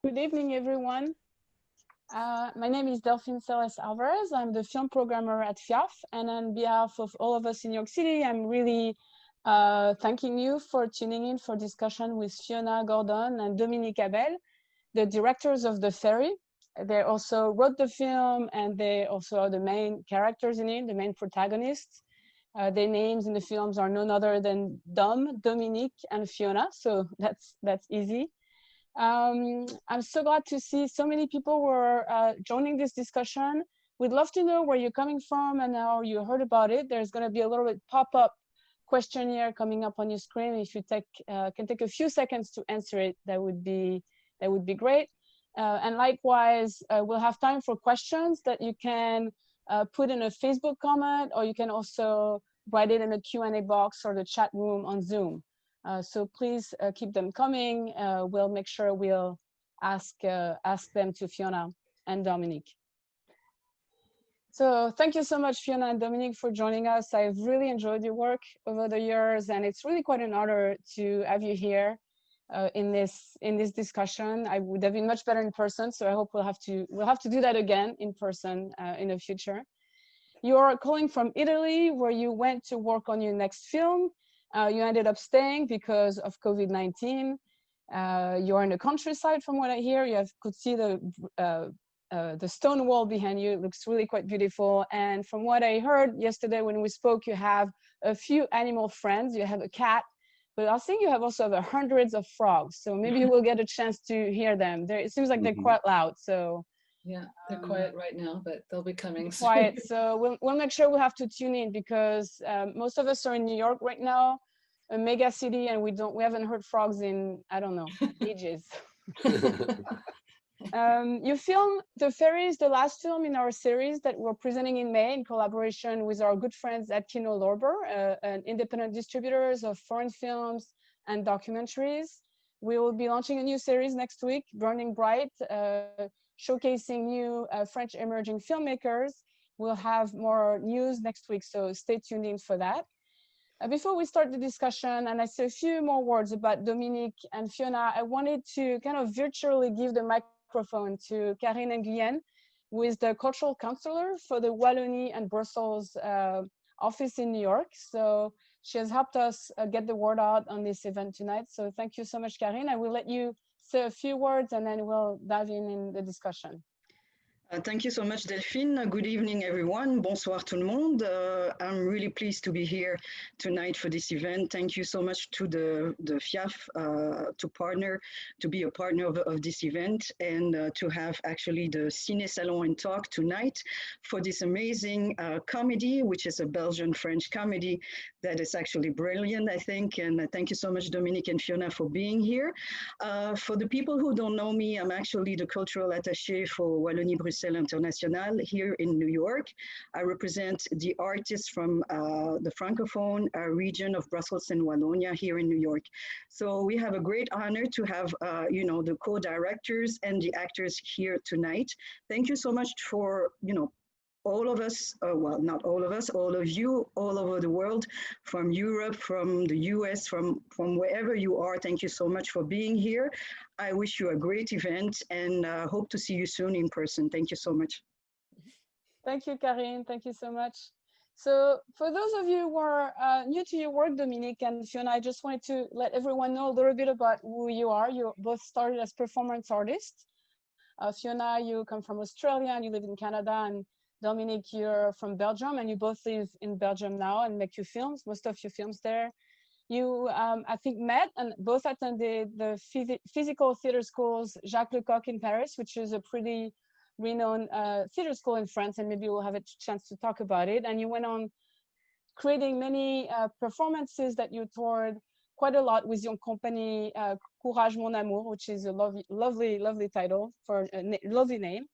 Good evening, everyone. My name is Delphine Celes Alvarez. I'm the film programmer at FIAF, and on behalf of all of us in New York City, I'm really thanking you for tuning in for discussion with Fiona Gordon and Dominique Abel, the directors of The Ferry. They also wrote the film, and they also are the main characters in it, the main protagonists. Their names in the films are none other than Dom, Dominique, and Fiona, so that's easy. I'm so glad to see so many people who are joining this discussion. We'd love to know where you're coming from and how you heard about it. There's going to be a little bit pop-up questionnaire coming up on your screen. If you can take a few seconds to answer it, that would be great. And likewise, we'll have time for questions that you can put in a Facebook comment, or you can also write it in the Q&A box or the chat room on Zoom. So please keep them coming. We'll make sure we'll ask them to Fiona and Dominique. So thank you so much, Fiona and Dominique, for joining us. I've really enjoyed your work over the years, and it's really quite an honor to have you here in this discussion. I would have been much better in person, so I hope we'll have to do that again in person in the future. You are calling from Italy, where you went to work on your next film. You ended up staying because of COVID-19. You're in the countryside, from what I hear. You could see the stone wall behind you. It looks really quite beautiful. And from what I heard yesterday when we spoke, you have a few animal friends. You have a cat, but I think you have also hundreds of frogs. So maybe we'll get a chance to hear them. It seems like they're quite loud. So yeah, they're quiet right now, but they'll be coming soon. Quiet. So we'll make sure we'll have to tune in, because most of us are in New York right now, a mega city, and we haven't heard frogs in, I don't know, ages. Your film, The Ferry, is the last film in our series that we're presenting in May in collaboration with our good friends at Kino Lorber, an independent distributors of foreign films and documentaries. We will be launching a new series next week, Burning Bright, showcasing new French emerging filmmakers. We'll have more news next week, so stay tuned in for that. Before we start the discussion, and I say a few more words about Dominique and Fiona, I wanted to kind of virtually give the microphone to Karine Nguyen, who is the cultural counselor for the Wallonia and Brussels office in New York. So she has helped us get the word out on this event tonight. So thank you so much, Karine. I will let you say a few words, and then we'll dive in the discussion. Thank you so much, Delphine. Good evening, everyone. Bonsoir tout le monde. I'm really pleased to be here tonight for this event. Thank you so much to the FIAF to be a partner of this event, and to have actually the CinéSalon and talk tonight for this amazing comedy, which is a Belgian-French comedy that is actually brilliant, I think. And thank you so much, Dominique and Fiona, for being here. For the people who don't know me, I'm actually the cultural attaché for Wallonie-Brussels International here in New York. I represent the artists from the Francophone region of Brussels and Wallonia here in New York. So we have a great honor to have, the co-directors and the actors here tonight. Thank you so much for, all of us, well, not all of us, all of you, all over the world, from Europe, from the US, from wherever you are. Thank you so much for being here. I wish you a great event, and hope to see you soon in person. Thank you so much. Thank you, Karine. Thank you so much. So for those of you who are new to your work, Dominique and Fiona, I just wanted to let everyone know a little bit about who you are. You both started as performance artists. Fiona, you come from Australia and you live in Canada, and Dominique, you're from Belgium, and you both live in Belgium now and make your films, most of your films there. You, I think, met and both attended the physical theater schools Jacques Lecoq in Paris, which is a pretty renowned theater school in France, and maybe we'll have a chance to talk about it. And you went on creating many performances that you toured quite a lot with your company, Courage Mon Amour, which is a lovely title for a lovely name.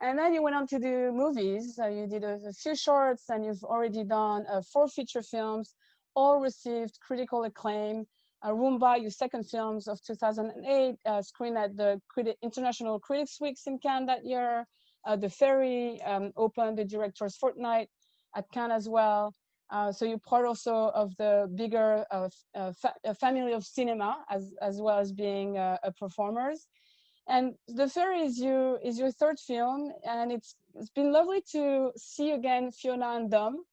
And then you went on to do movies. You did a few shorts, and you've already done 4 feature films, all received critical acclaim. Roomba, your second films of 2008, screened at the International Critics Weeks in Cannes that year. The Ferry opened the Director's Fortnight at Cannes as well. So you're part also of the bigger family of cinema, as well as being a performers. And The Fairy is your third film, and it's been lovely to see again Fiona and Dom,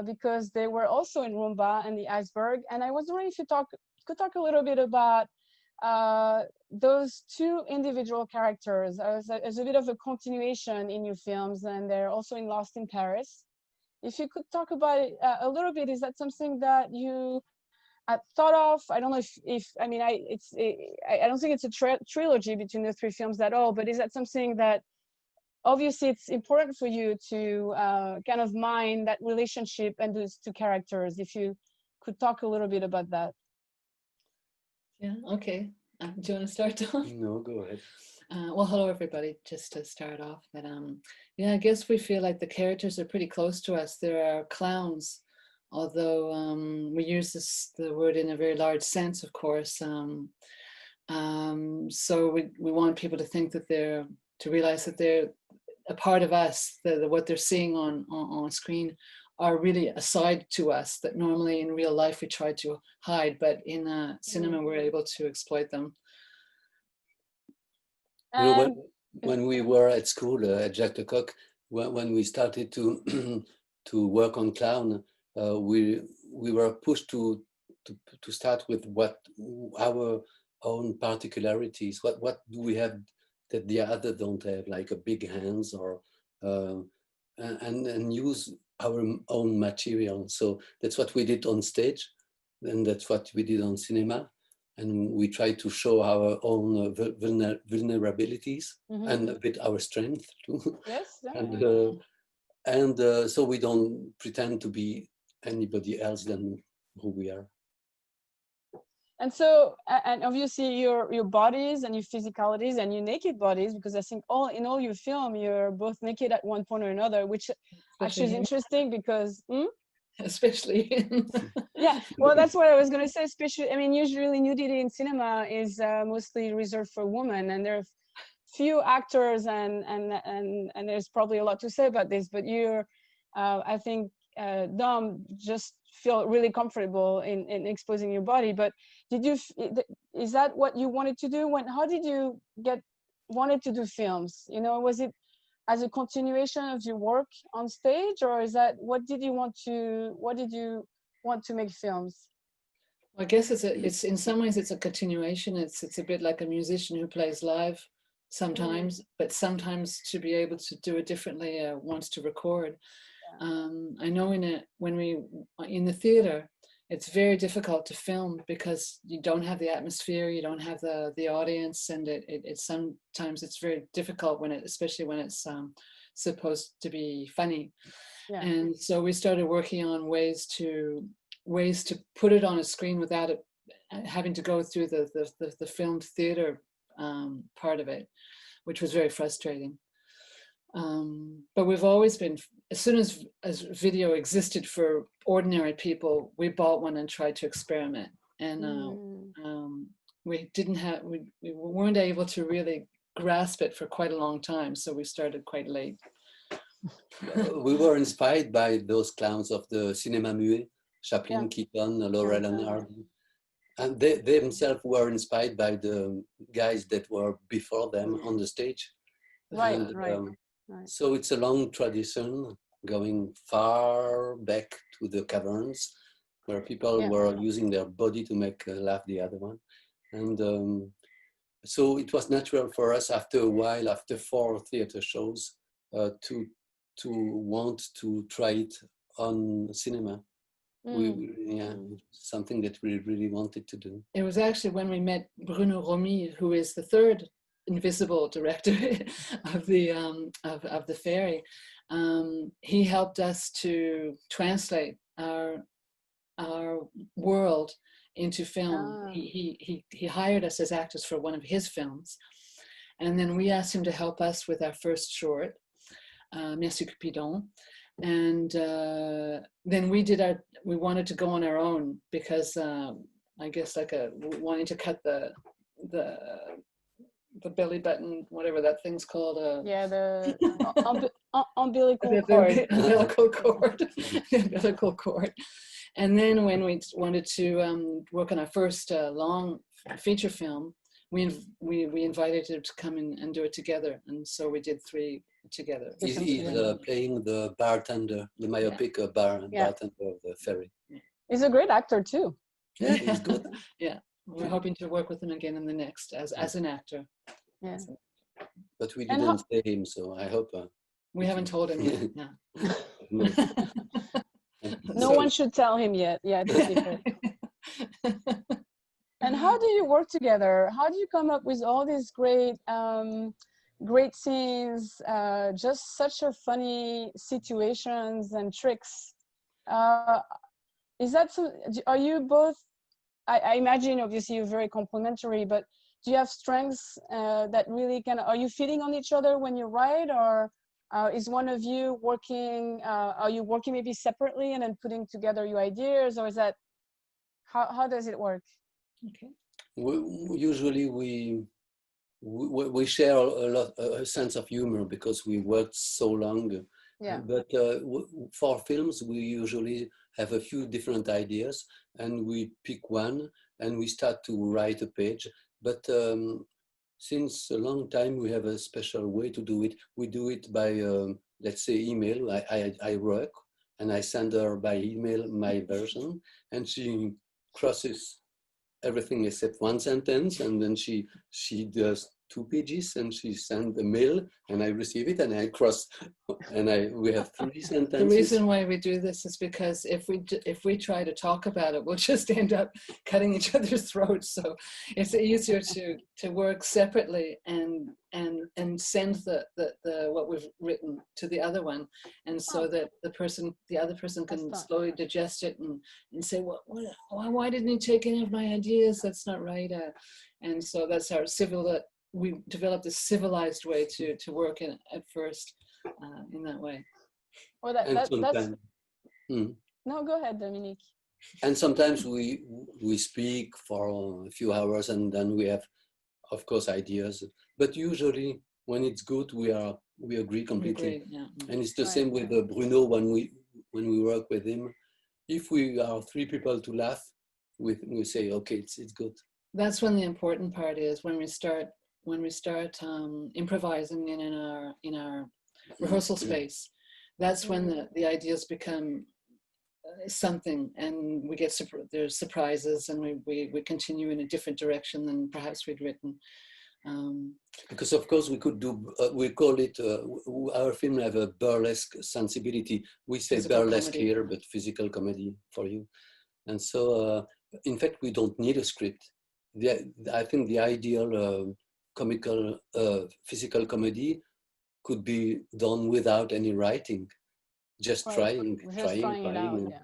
because they were also in Roomba and the Iceberg. And I was wondering if you could talk a little bit about those two individual characters as a bit of a continuation in your films, and they're also in Lost in Paris. If you could talk about it a little bit, is that something that you thought of? I don't know if I mean, I don't think it's a trilogy between the three films at all, but is that something that obviously it's important for you to kind of mine that relationship and those two characters? If you could talk a little bit about that. Yeah, okay. Do you want to start, Tom? No, go ahead. Well, hello, everybody, just to start off. But yeah, I guess we feel like the characters are pretty close to us. There are clowns, although we use the word in a very large sense, of course. So we want people to think that to realize that they're a part of us, what they're seeing on screen are really a side to us that normally in real life we try to hide, but in cinema we're able to exploit them. You know, when we were at school at Jacques Lecoq, when we started to to work on clown, we were pushed to start with what our own particularities. What do we have that the other don't have, like a big hands or and use our own material. So that's what we did on stage, and that's what we did on cinema. And we try to show our own vulnerabilities and a bit our strength too. Yes. And so we don't pretend to be anybody else than who we are. And so, and obviously your bodies and your physicalities and your naked bodies, because I think in all your film, you're both naked at one point or another, which actually is interesting because... Especially. Yeah, well, that's what I was going to say. Especially, I mean, usually nudity in cinema is mostly reserved for women, and there are few actors, and there's probably a lot to say about this. But you're, I think, Dom, just feel really comfortable in exposing your body. But is that what you wanted to do? How did you wanted to do films? You know, was it as a continuation of your work on stage, or is that what did you want to make films? Well, I guess it's in some ways it's a continuation. It's a bit like a musician who plays live sometimes, but sometimes to be able to do it differently wants to record. I know in the theater, it's very difficult to film because you don't have the atmosphere, you don't have the audience, and it's sometimes it's very difficult especially when it's supposed to be funny. Yeah. And so we started working on ways to put it on a screen without it having to go through the filmed theater part of it, which was very frustrating. But we've always been, as soon as video existed for ordinary people, we bought one and tried to experiment. And we weren't able to really grasp it for quite a long time, so we started quite late. We were inspired by those clowns of the Cinéma Muet, Chaplin, Keaton, Laurel and Hardy. And they themselves were inspired by the guys that were before them on the stage. Right, and, right. So it's a long tradition going far back to the caverns where people were using their body to make laugh the other one. And so it was natural for us after a while, after 4 theater shows, to want to try it on cinema. Something that we really wanted to do. It was actually when we met Bruno Me, who is the third invisible director of the Fairy. He helped us to translate our world into film. He hired us as actors for one of his films, and then we asked him to help us with our first short, Merci Cupidon. And then we wanted to go on our own because I guess wanting to cut the belly button, whatever that thing's called. The umbilical cord. Umbilical cord. And then when we wanted to work on our first long feature film, we invited him to come in and do it together, and so we did 3 together. He's playing the bartender, the myopic bartender of the ferry. He's a great actor too. Yeah, he's good. Yeah, we're hoping to work with him again in the next as an actor. Yeah. But we didn't say him, so I hope. We haven't told him yet. No. No one should tell him yet. Yeah, it's a secret. And how do you work together? How do you come up with all these great scenes, just such a funny situations and tricks? Is that so? Are you both? I imagine obviously you're very complementary, but do you have strengths that really are you feeding on each other when you write, or is one of you working? Are you working maybe separately and then putting together your ideas, or is that how does it work? Okay. Usually we share a sense of humor because we worked so long. Yeah. But for films, we usually have a few different ideas, and we pick one and we start to write a page. But since a long time, we have a special way to do it. We do it by, let's say, email. I work and I send her by email my version, and she crosses everything except one sentence, and then she does 2 pages, and she sends a mail, and I receive it, and I cross, and we have 3 sentences. The reason why we do this is because if we try to talk about it, we'll just end up cutting each other's throats. So it's easier to work separately and send the what we've written to the other one, and so that the other person can slowly digest it and say, why didn't you take any of my ideas? That's not right. And so that's our we developed a civilized way to work in at first in that way. Well, that's no, go ahead, Dominique. And sometimes we speak for a few hours, and then we have, of course, ideas. But usually, when it's good, we agree completely. And it's the same with Bruno when we work with him. If we are 3 people to laugh, we say, okay, it's good. That's when the important part is when we start improvising in our rehearsal space. That's when the ideas become something, and we get there's surprises, and we continue in a different direction than perhaps we'd written. Because of course we could do we call it our film have a burlesque sensibility. We say physical burlesque comedy here, but physical comedy for you. And so in fact we don't need a script. I think the ideal comical physical comedy could be done without any writing, just trying. Yeah.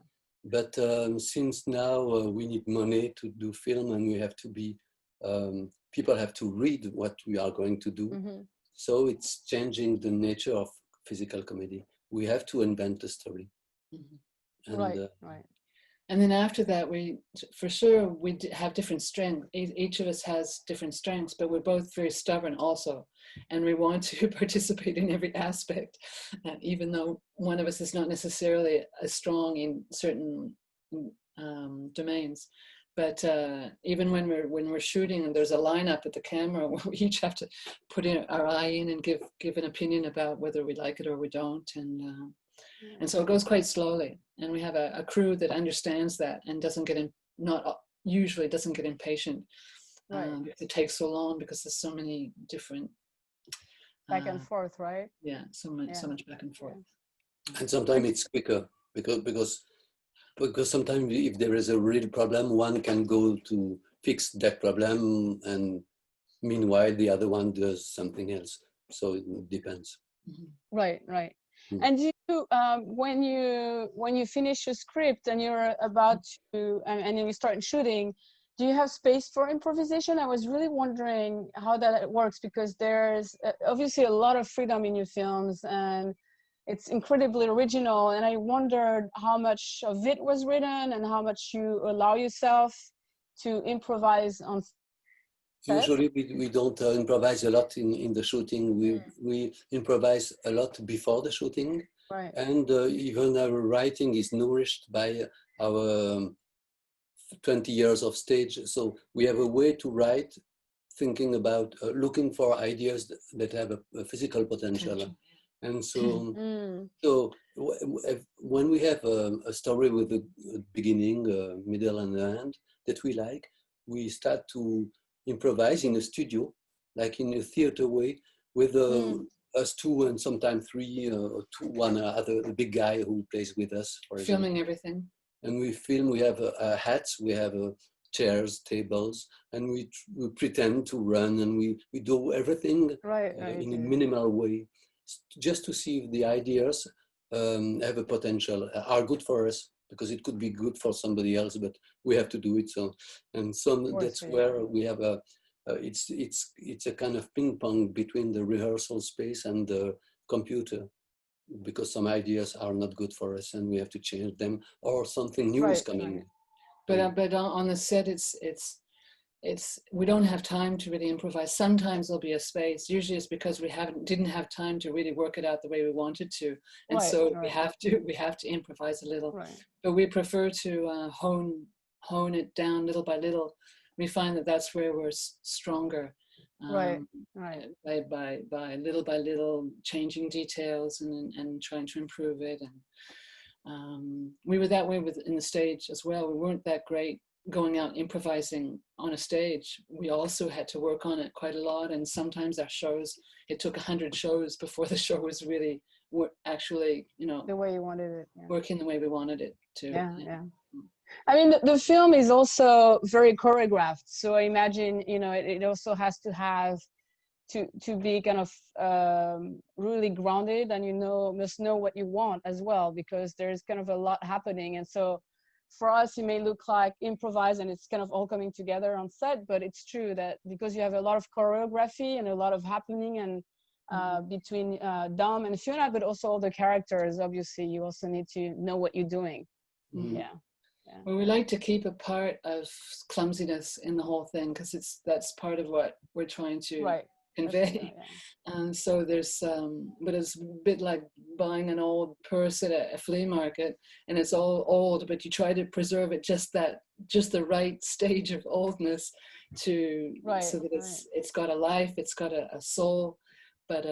But since now we need money to do film, and we have to be people have to read what we are going to do. So it's changing the nature of physical comedy. We have to invent a story. And, right. And then after that, we have different strengths. Each of us has different strengths, but we're both very stubborn also. And we want to participate in every aspect, even though one of us is not necessarily as strong in certain domains. But even when we're shooting and there's a lineup at the camera, we each have to put in our eye in and give an opinion about whether we like it or we don't. And so it goes quite slowly. And we have a crew that understands that and doesn't get impatient. It takes so long because there's so many different back and forth, right? Yeah, so much back and forth. And sometimes it's quicker because sometimes if there is a real problem, one can go to fix that problem, and meanwhile the other one does something else. So it depends. Right. And you, when you finish a script and you're about to, and then you start shooting, do you have space for improvisation? I was really wondering how that works, because there's obviously a lot of freedom in your films, and it's incredibly original. And I wondered how much of it was written and how much you allow yourself to improvise on set. Usually we don't improvise a lot in the shooting. We improvise a lot before the shooting. Right. And even our writing is nourished by our 20 years of stage. So we have a way to write thinking about looking for ideas that have a physical potential. And so, when we have a story with a beginning, middle, and end that we like, we start to improvise in a studio, like in a theater way, with us two and sometimes three, or one other big guy who plays with us. For Filming example. everything. And we film. We have hats. We have chairs, tables, and we pretend to run, and we do everything in a minimal way, just to see if the ideas have a potential, are good for us, because it could be good for somebody else, but we have to do it. So, and so that's where we have it's a kind of ping pong between the rehearsal space and the computer, because some ideas are not good for us and we have to change them, or something new is coming. But on the set, we don't have time to really improvise. Sometimes there'll be a space. Usually it's because we didn't have time to really work it out the way we wanted to, and we have to improvise a little. But we prefer to hone it down little by little. We find that that's where we're stronger. By little changing details and trying to improve it. And we were that way in the stage as well. We weren't that great going out improvising on a stage. We also had to work on it quite a lot, and sometimes our shows, it took 100 shows before the show was really actually, the way you wanted it, working the way we wanted it to. I mean, the film is also very choreographed, so I imagine it also has to have to be kind of really grounded, and must know what you want as well, because there's kind of a lot happening. And so for us, it may look like improvise and it's kind of all coming together on set, but it's true that because you have a lot of choreography and a lot of happening, and between Dom and Fiona, but also all the characters, obviously you also need to know what you're doing. Well, we like to keep a part of clumsiness in the whole thing, because that's part of what we're trying to convey. And so there's but it's a bit like buying an old purse at a flea market, and it's all old, but you try to preserve it just the right stage of oldness so that it's got a life, it's got a soul, but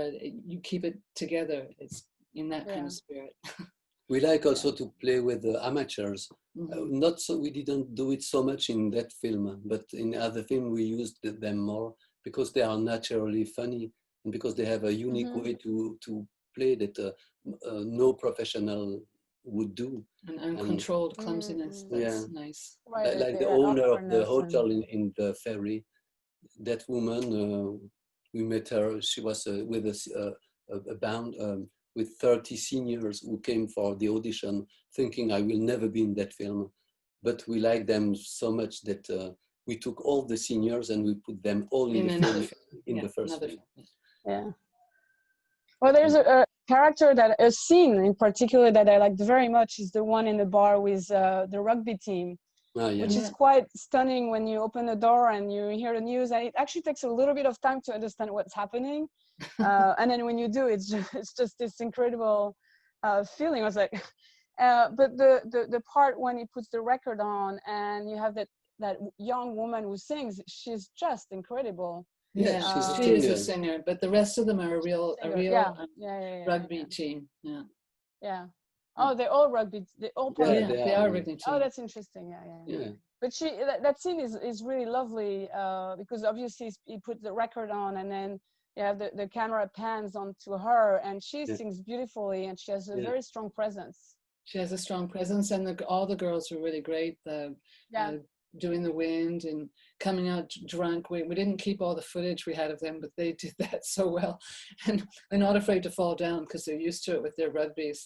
you keep it together. It's in that kind of spirit. We like also to play with the amateurs. Not so, we didn't do it so much in that film, but in other films we used them more, because they are naturally funny, and because they have a unique way to play that no professional would do. An uncontrolled clumsiness. That's nice. Like the owner of the hotel in the ferry, that woman, we met her. She was with us, a band with 30 seniors who came for the audition, thinking I will never be in that film. But we liked them so much that we took all the seniors and we put them all in the first film. Well, there's a character, a scene in particular that I liked very much, is the one in the bar with the rugby team, which is quite stunning when you open the door and you hear the news, and it actually takes a little bit of time to understand what's happening. And then when you do, it's just this incredible feeling. I was like, but the part when he puts the record on and you have that young woman who sings, she's just incredible. She is a singer, but the rest of them are a real rugby team. Oh, they're all rugby. They all play. They are rugby team. Oh, that's interesting. But that scene is really lovely, because obviously he put the record on, and then you have the camera pans onto her, and she sings beautifully, and she has a very strong presence. She has a strong presence, and all the girls were really great. Doing the wind and coming out drunk. We didn't keep all the footage we had of them, but they did that so well. And they're not afraid to fall down because they're used to it with their rugbies.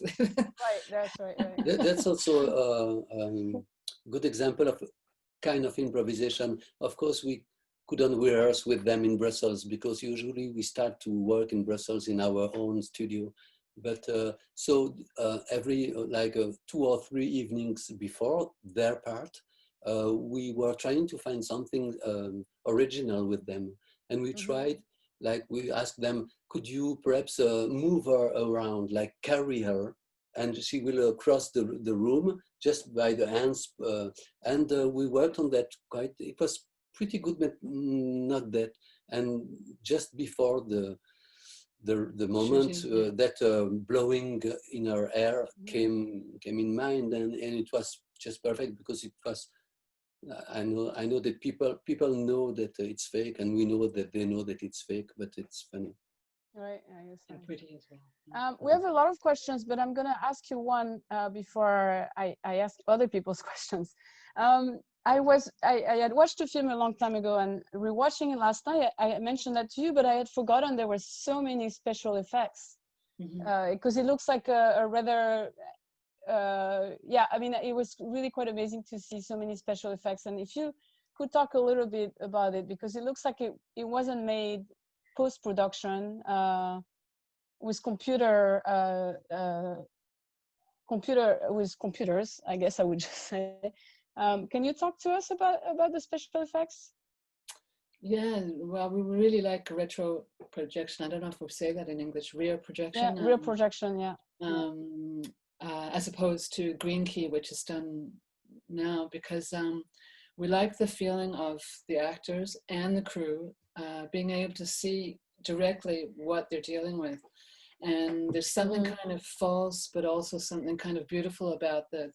That's right. That's also a good example of kind of improvisation. Of course, we couldn't rehearse with them in Brussels, because usually we start to work in Brussels in our own studio. But so every 2 or 3 evenings before their part, we were trying to find something original with them. And we tried, we asked them, could you perhaps move her around, carry her, and she will cross the room just by the hands. And we worked on that it was pretty good, but not that. And just before the moment that blowing in her hair came in mind, and it was just perfect because it was. I know that people know that it's fake, and we know that they know that it's fake, but it's funny. Right, yeah, pretty as well. We have a lot of questions, but I'm gonna ask you one before I ask other people's questions. I had watched the film a long time ago, and rewatching it last night, I mentioned that to you, but I had forgotten there were so many special effects because it looks like a rather yeah, I mean, it was really quite amazing to see so many special effects. And if you could talk a little bit about it, because it looks like it wasn't made post-production with computers, I guess I would just say. Can you talk to us about the special effects? Yeah, well, we really like retro projection. I don't know if we say that in English, rear projection. Yeah, rear projection, yeah. As opposed to green key, which is done now, because we like the feeling of the actors and the crew being able to see directly what they're dealing with. And there's something kind of false, but also something kind of beautiful about the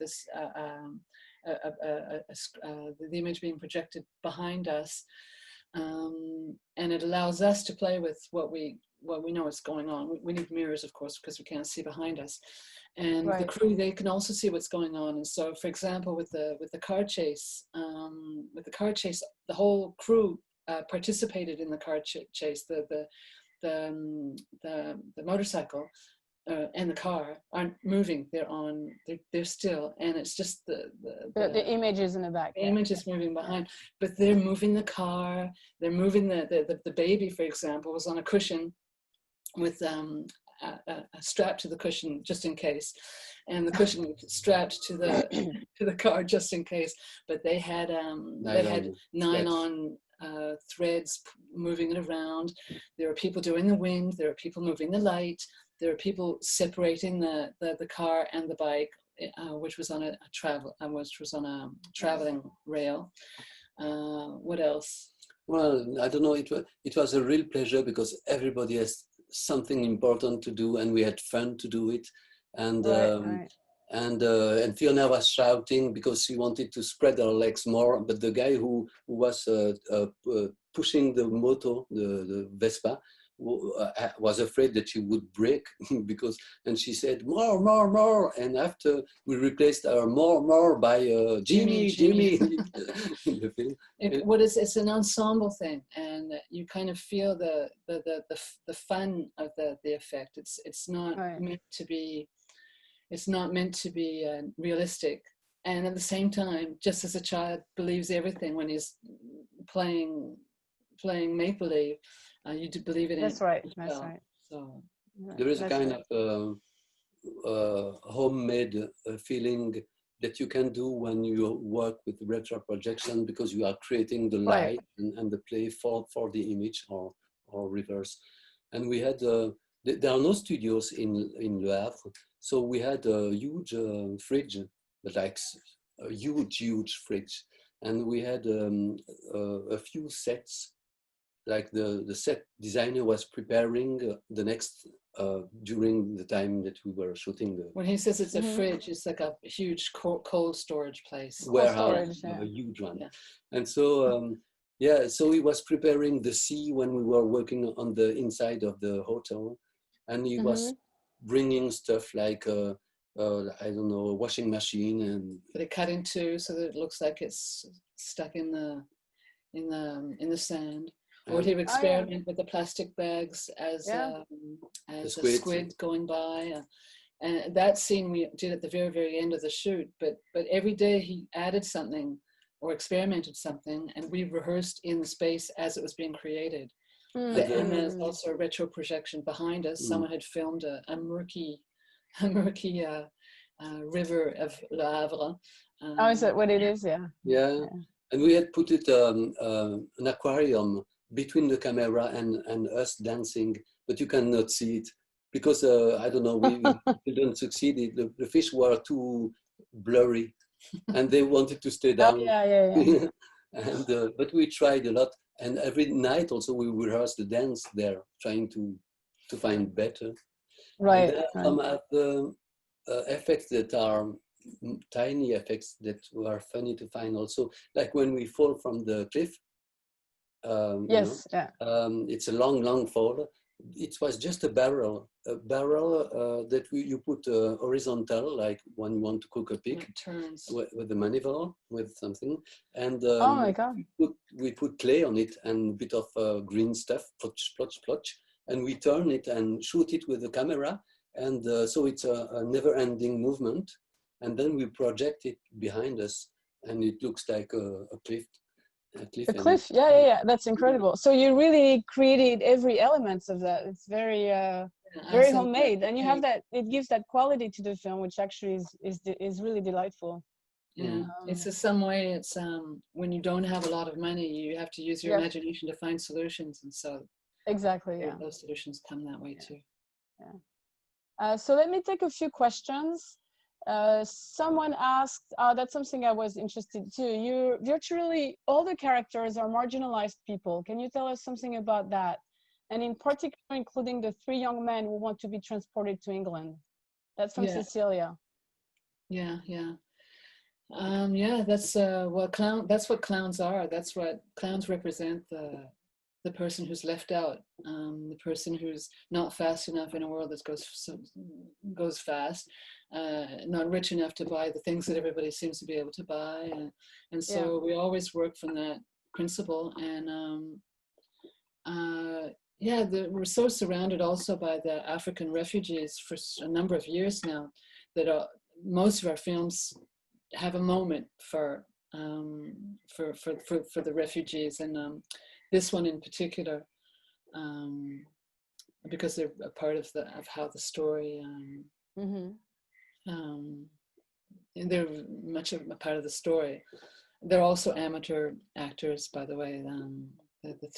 image being projected behind us. And it allows us to play with what we know is going on. We need mirrors, of course, because we can't see behind us. And the crew, they can also see what's going on. And so, for example, with the car chase, the whole crew participated in the car chase. The motorcycle and the car aren't moving. They're still, and it's just the images in the back. The image is moving behind, but they're moving the car. They're moving the baby, for example, was on a cushion with a strap to the cushion just in case, and the cushion strapped to the car just in case. But they had nylon threads moving it around. There are people doing the wind. There are people moving the light. There are people separating the car and the bike, which was on a traveling rail. What else? Well, I don't know. It was a real pleasure because everybody has something important to do, and we had fun to do it. And and Fiona was shouting because she wanted to spread her legs more. But the guy who was pushing the moto, the Vespa, was afraid that she would break and she said more, and after we replaced our more by Jimmy in the film. It's an ensemble thing, and you kind of feel the fun of the effect. It's not meant to be realistic, and at the same time, just as a child believes everything when he's playing make-believe, you do believe it. That's right. That's right. So there is a kind of homemade feeling that you can do when you work with retro projection, because you are creating the light and the play for the image or reverse. And we had there are no studios in Le Havre, so we had a huge fridge, but like a huge fridge, and we had a few sets. Like the set designer was preparing the next during the time that we were shooting. When he says it's a fridge, it's like a huge cold storage place. Warehouse, a huge one. Yeah. And so, so he was preparing the sea when we were working on the inside of the hotel. And he was bringing stuff like, I don't know, a washing machine. And they cut in two so that it looks like it's stuck in the sand. Or he would experiment with the plastic bags as a squid going by. And that scene we did at the very, very end of the shoot. But every day he added something or experimented something, and we rehearsed in the space as it was being created. And there's also a retro projection behind us. Someone had filmed a murky river of Le Havre. Is that what it is? Yeah. And we had put it an aquarium between the camera and us dancing, but you cannot see it because I don't know, we didn't succeed. The fish were too blurry, and they wanted to stay down. And but we tried a lot, and every night also we rehearsed the dance there, trying to find better. Right. And there are some other effects that are tiny effects that were funny to find also, like when we fall from the cliff. Yes, yeah. It's a long fall. It was just a barrel that you put horizontal, like when you want to cook a pig, turns with the manifold, with something, and Oh my God. we put clay on it and a bit of green stuff, plotch, plotch, plotch, and we turn it and shoot it with the camera, and so it's a never-ending movement, and then we project it behind us, and it looks like a cliff. A cliff, yeah. That's incredible. So you really created every element of that. It's very, very homemade, and you have that. It gives that quality to the film, which actually is really delightful. Yeah, it's some way. It's when you don't have a lot of money, you have to use your imagination to find solutions, and so exactly, yeah, those solutions come that way too. Yeah. So let me take a few questions. Someone asked, that's something I was interested too. You virtually all the characters are marginalized people. Can you tell us something about that? And in particular, including the 3 young men who want to be transported to England. That's from Cecilia. Yeah. That's that's what clowns are. That's what clowns represent. The person who's left out, the person who's not fast enough in a world that goes fast, not rich enough to buy the things that everybody seems to be able to buy, and so we always work from that principle. And we're so surrounded also by the African refugees for a number of years now that most of our films have a moment for the refugees, and this one in particular, because they're a part of how the story, they're much of a part of the story. They're also amateur actors, by the way. The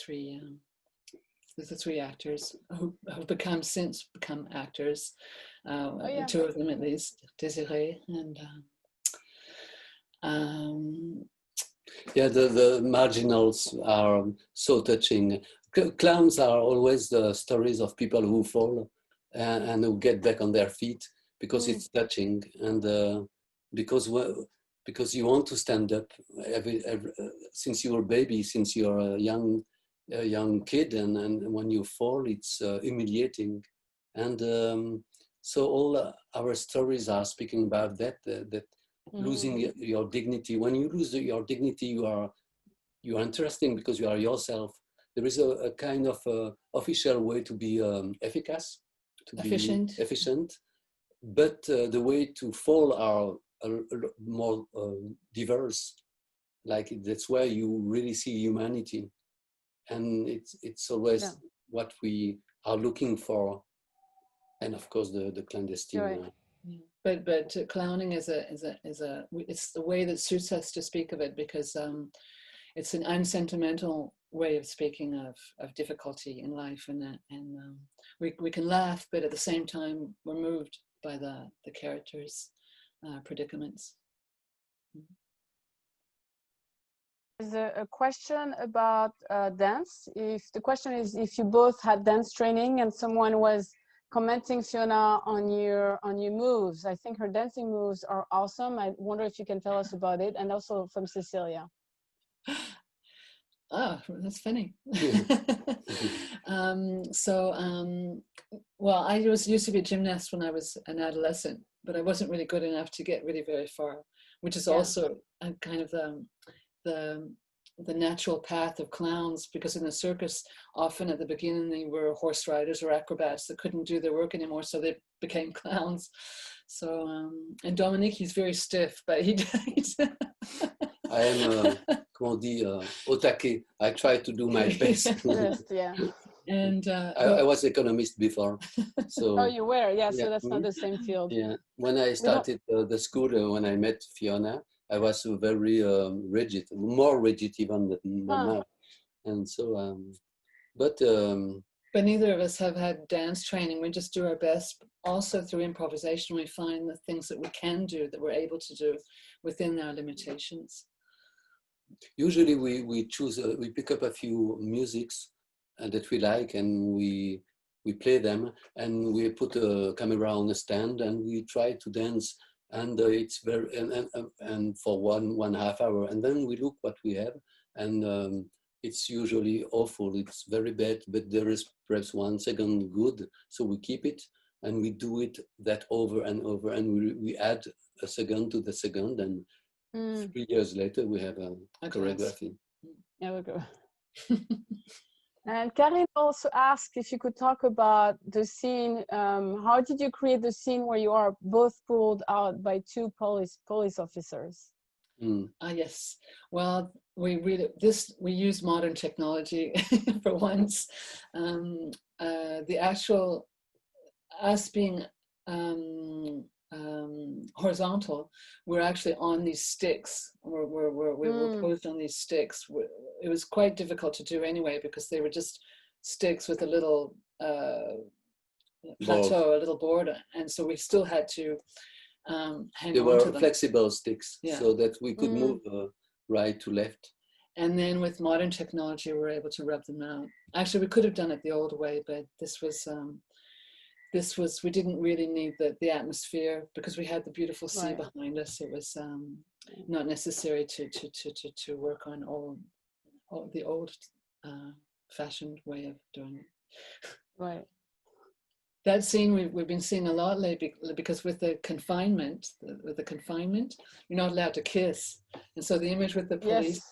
3 actors who have since become actors. 2 of them at least, Desiree and. The marginals are so touching. Clowns are always the stories of people who fall and who get back on their feet, because it's touching, and because you want to stand up since you're a baby, since you're a young kid, and when you fall, it's humiliating, and so all our stories are speaking about that. Losing your dignity. When you lose your dignity, you are interesting because you are yourself. There is a kind of official way to be efficacious, be efficient, but the way to fall are more diverse. Like that's where you really see humanity, and it's always what we are looking for, and of course the clandestine. Right. But clowning is it's the way that suits us to speak of it, because it's an unsentimental way of speaking of difficulty in life, and we can laugh, but at the same time we're moved by the characters' predicaments. There's a question about dance. If the question is if you both had dance training, and someone was commenting, Fiona, on your moves. I think her dancing moves are awesome. I wonder if you can tell us about it, and also from Cecilia. Oh, that's funny. Well, I used to be a gymnast when I was an adolescent, but I wasn't really good enough to get really very far, which is also a kind of the natural path of clowns, because in the circus, often at the beginning, they were horse riders or acrobats that couldn't do their work anymore, so they became clowns. So, and Dominique, he's very stiff, but he I am, comment on dit, au taquet. I try to do my best. And I was economist before, so. Oh, you were, so that's not the same field. Yeah, when I started the school, when I met Fiona, I was very rigid, more rigid even than now, and so. But neither of us have had dance training. We just do our best. Also through improvisation, we find the things that we can do, that we're able to do within our limitations. Usually we choose, we pick up a few musics that we like, and we play them, and we put a camera on a stand, and we try to dance, and it's very, and for one half hour, and then we look what we have, and it's usually awful, it's very bad, but there is perhaps 1 second good, so we keep it, and we do it that over and over, and we add a second to the second, and 3 years later we have a choreography. There we go. And Karine also asked if you could talk about the scene. How did you create the scene where you are both pulled out by 2 police officers? Yes. Well, we use modern technology for once. The actual us being horizontal, we're actually on these sticks. We were posed on these sticks. It was quite difficult to do anyway because they were just sticks with a little plateau, a little board, and so we still had to hang on to them. They were flexible sticks, yeah, so that we could move right to left. And then with modern technology, we were able to rub them out. Actually, we could have done it the old way, but this was we didn't really need the atmosphere because we had the beautiful sea behind us. It was not necessary to work on all the old fashioned way of doing it. Right. That scene we've been seeing a lot lately because with the confinement, you're not allowed to kiss, and so the image with the police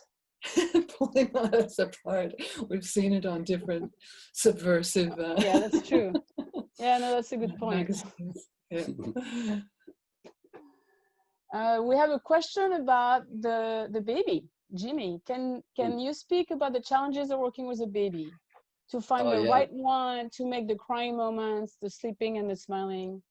pulling us apart, we've seen it on different subversive. Yeah, that's true. Yeah, no, that's a good point. Yeah. We have a question about the baby, Jimmy. Can you speak about the challenges of working with a baby? To find the right one, to make the crying moments, the sleeping and the smiling.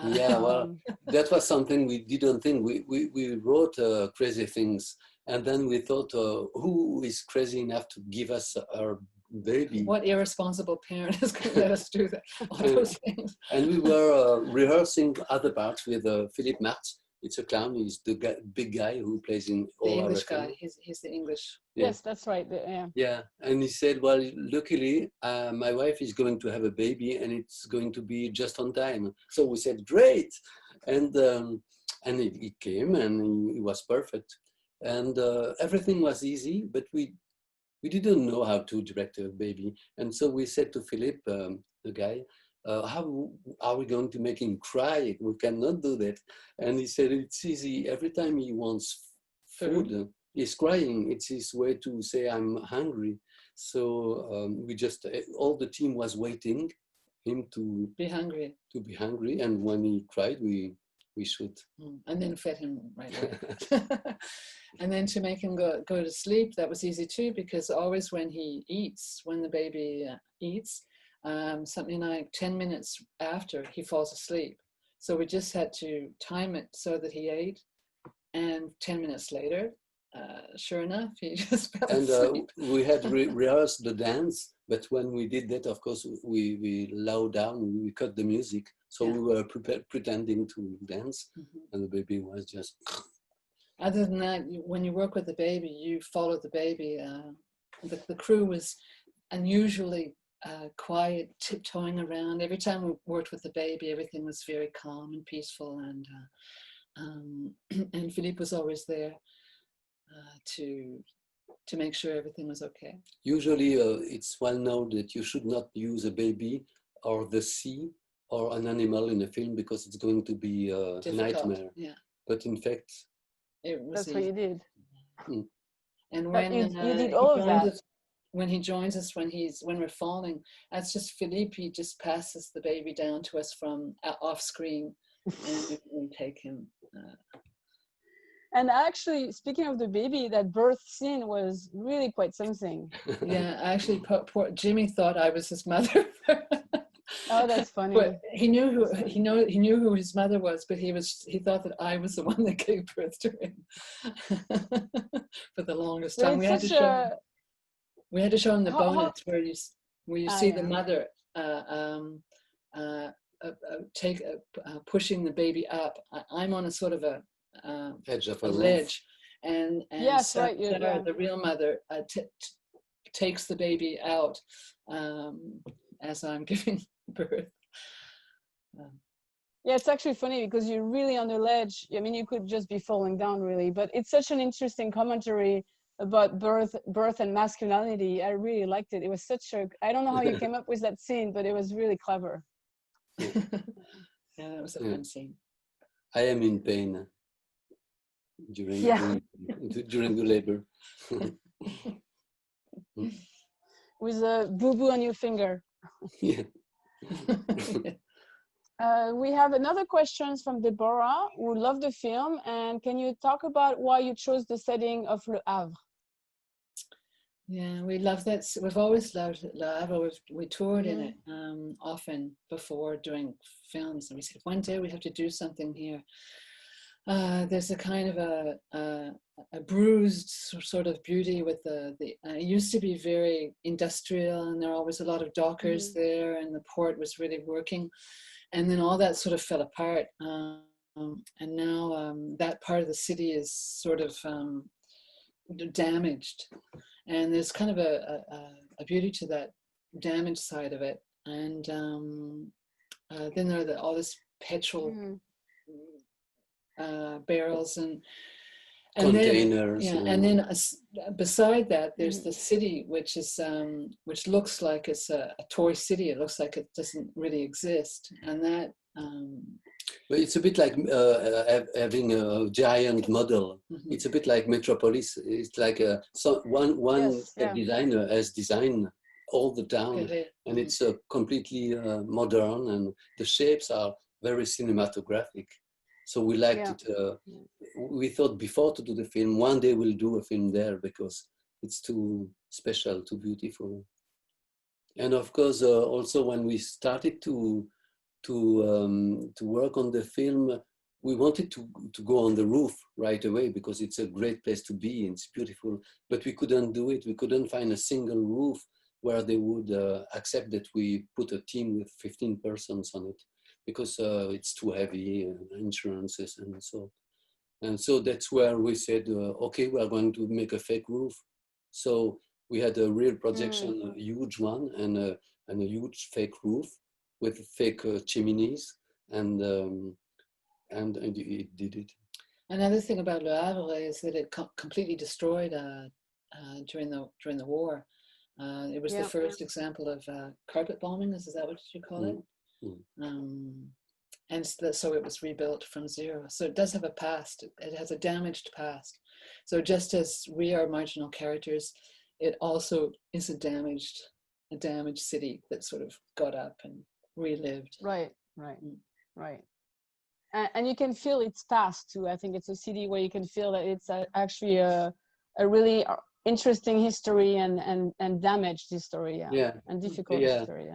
Yeah, well, that was something we didn't think. We wrote crazy things, and then we thought, who is crazy enough to give us our baby? What irresponsible parent is going to let us do that? All those things. And we were rehearsing other parts with Philippe Martz. It's a clown. He's the big guy who plays in all the our English films. guy. He's the English. Yeah. Yes, that's right. Yeah. Yeah, and he said, well, luckily, my wife is going to have a baby, and it's going to be just on time. So we said, great, and it came, and it was perfect, and everything was easy, but we didn't know how to direct a baby, and so we said to Philippe, the guy, how are we going to make him cry? We cannot do that. And he said, it's easy. Every time he wants food, he's crying. It's his way to say, I'm hungry. So we just, all the team was waiting him to be hungry. And when he cried, we should. And then fed him right away. And then to make him go to sleep, that was easy too, because always when the baby eats, something like 10 minutes after he falls asleep. So we just had to time it so that he ate, and 10 minutes later, sure enough, he just fell asleep. We had rehearsed the dance, but when we did that, of course, we lowered down, we cut the music. So we were pretending to dance, and the baby was just... Other than that, when you work with the baby, you follow the baby. The crew was unusually quiet, tiptoeing around. Every time we worked with the baby, everything was very calm and peaceful, and Philippe was always there to make sure everything was okay. Usually, it's well known that you should not use a baby or the sea or an animal in a film because it's going to be a nightmare. Yeah. But in fact, that's what you did. And when you did all of that. When he joins us, when we're falling, that's just Philippe. He just passes the baby down to us from off screen, and we take him. And actually, speaking of the baby, that birth scene was really quite something. Yeah, actually, poor Jimmy thought I was his mother. Oh, that's funny. But he knew who his mother was, but he thought that I was the one that gave birth to him for the longest time. We had to show him the bonus where you see the mother pushing the baby up. I'm on a sort of a ledge, and yes, right, Sarah, the real mother, takes the baby out as I'm giving birth. Yeah, it's actually funny because you're really on the ledge. I mean, you could just be falling down, really. But it's such an interesting commentary about birth and masculinity. I really liked it. It was such a, I don't know how you came up with that scene, but it was really clever. Yeah, that was a fun scene. I am in pain during the labor. With a boo-boo on your finger. Yeah. We have another question from Deborah, who loved the film. And can you talk about why you chose the setting of Le Havre? Yeah, we love that. We've always loved Le Havre. We toured in it often before doing films. And we said, one day we have to do something here. There's a kind of a bruised sort of beauty with it used to be very industrial, and there were always a lot of dockers there, and the port was really working. And then all that sort of fell apart. And now that part of the city is sort of damaged. And there's kind of a beauty to that damaged side of it. And then there are all this petrol barrels and containers. And then beside that, there's the city, which is which looks like it's a toy city. It looks like it doesn't really exist, and that. Well, it's a bit like having a giant model. It's a bit like Metropolis. It's like one designer has designed all the town, and it's completely modern, and the shapes are very cinematographic. So we liked it. We thought before to do the film, one day we'll do a film there because it's too special, too beautiful. And of course, also when we started to work on the film, we wanted to go on the roof right away because it's a great place to be. It's beautiful, but we couldn't do it. We couldn't find a single roof where they would accept that we put a team with 15 persons on it, because it's too heavy, insurances and so. And so that's where we said, okay, we are going to make a fake roof. So we had a real projection, a huge one, and a huge fake roof with fake chimneys, and it did it. Another thing about Le Havre is that it completely destroyed during the war. It was the first example of carpet bombing. Is that what you call it? And so it was rebuilt from zero. So it does have a past. It has a damaged past. So just as we are marginal characters, it also is a damaged city that sort of got up and relived. Right. And you can feel its past too. I think it's a city where you can feel that it's actually a really interesting history and damaged history. And difficult history.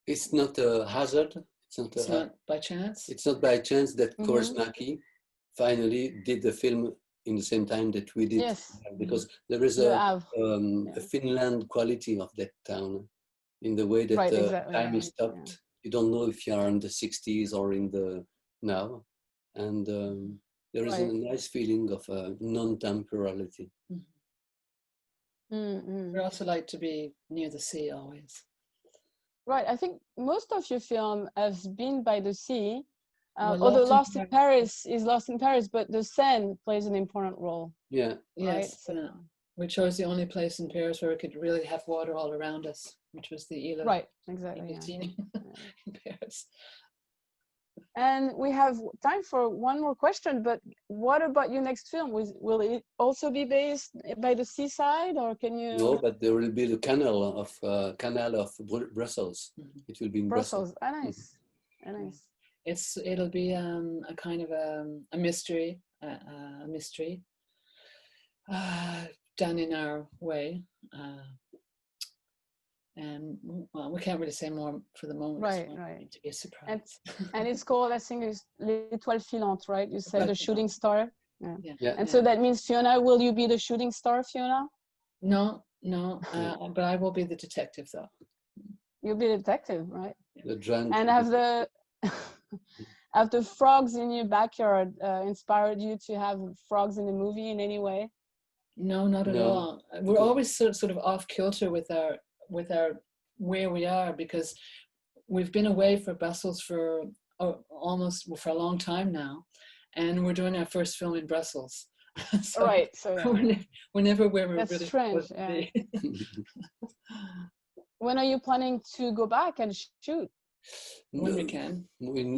It's not a hazard. It's not by chance. It's not by chance that Kaurismäki finally did the film in the same time that we did, because there is a Finland quality of that town in the way that time is stopped. You don't know if you are in the 60s or in the now, and there is a nice feeling of non-temporality. We also like to be near the sea always. Right, I think most of your film has been by the sea, although Lost in Paris is Lost in Paris, but the Seine plays an important role. Yeah, yes. Right? We chose the only place in Paris where we could really have water all around us, which was the Ile. Right, exactly. In Paris. And we have time for one more question, but what about your next film? Will it also be based by the seaside, or can you? No, but there will be the canal of Brussels. It will be in Brussels. Nice. Nice. It'll be a kind of a mystery, done in our way. And well, we can't really say more for the moment. Right. To be a surprise. And it's called, I think, it's L'Étoile Filante, right? You said the shooting star. Yeah. So that means, Fiona, will you be the shooting star, Fiona? No. But I will be the detective, though. You'll be the detective, right? The drunk. And have the have the frogs in your backyard inspired you to have frogs in the movie in any way? No, not at all. We're always sort of off kilter with our where we are, because we've been away for Brussels for almost for a long time now, and we're doing our first film in Brussels. So right. So we're never where we're that's really strange. supposed to be. When are you planning to go back and shoot? When we can.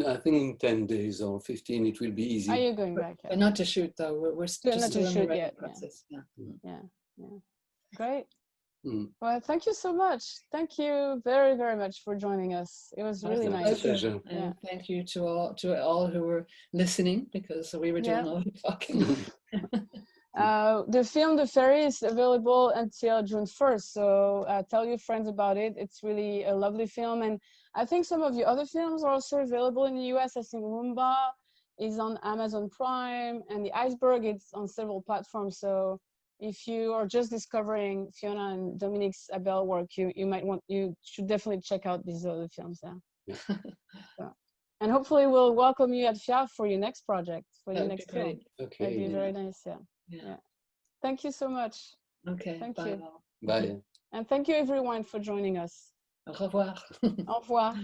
I think in 10 days or 15 it will be easy. Are you going back? But not to shoot though. We're just not still to in shoot the writing yet. process. Yeah. Great. Mm. Well, thank you so much. Thank you very, very much for joining us. It was really nice. Pleasure. And thank you to all who were listening, because we were doing all the talking. The film The Ferry is available until June 1st, so tell your friends about it. It's really a lovely film, and I think some of your other films are also available in the US. I think Roomba is on Amazon Prime, and The Iceberg is on several platforms. So if you are just discovering Fiona and Dominique Abel work, you should definitely check out these other films. And hopefully we'll welcome you at FIAF for your next project, for your next film. Okay. That'd be very nice. Yeah. Thank you so much. Okay. Thank bye you. Now. Bye. And thank you everyone for joining us. Au revoir. Au revoir.